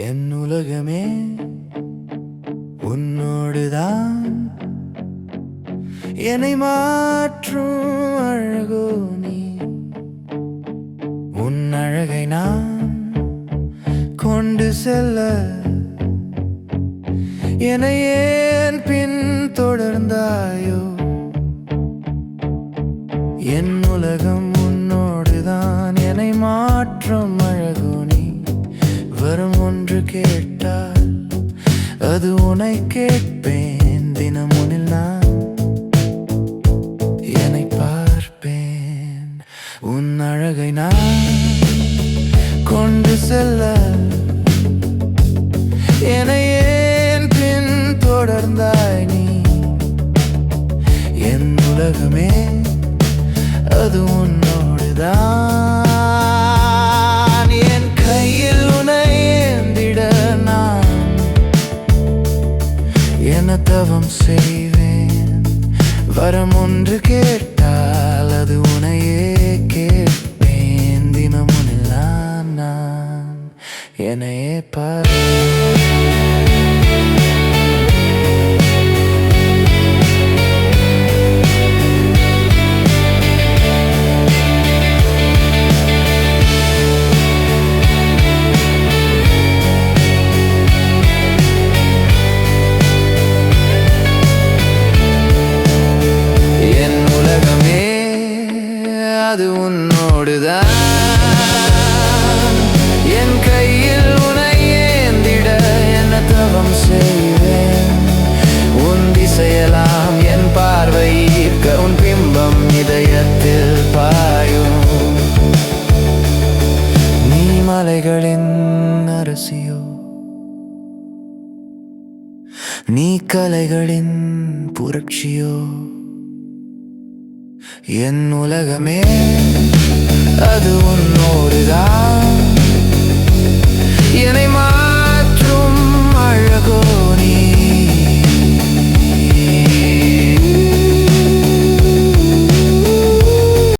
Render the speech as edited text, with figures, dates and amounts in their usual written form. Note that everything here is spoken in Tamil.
என் உலகமே உன்னோடுதான் என்னை மாற்றும் அழகோ நீ. உன் அழகை நான் கொண்டு செல்ல என்னை ஏன் பின் தொடர்ந்தாயோ. என் உலகம் உன்னோடுதான் என்னை மாற்றும் அழகோ நீ. வரம் ஒன்று கேட்டால் அது உன்னை கேட்பேன். தினம் உன்னில் நான் என்னை பார்ப்பேன். உன் அழகை நான் கொண்டு செல்ல என்னை ஏன் பின் தொடர்ந்தாய் நீ. என் உலகமே அது உன்னோடுதான். என் கையில் உன்னை ஏந்திட நான் என்ன தவம் செய்வேன். வரம் ஒன்று கேட்டால் அது உன்னையே கேட்பேன். தினம் உன்னில் நான் என்னையே பார்ப்பேன். அது உன்னோடுதான். என் கையில் உன்னை ஏந்திட என்ன தவம் செய்வேன். உன் திசையெல்லாம் என் பார்வை ஈர்க்க உன் பிம்பம் இதயத்தில் பாயும். நீ மலைகளின் அரசியோ, நீ கலைகளின் புரட்சியோ. என் உலகமே அது உன்னோடு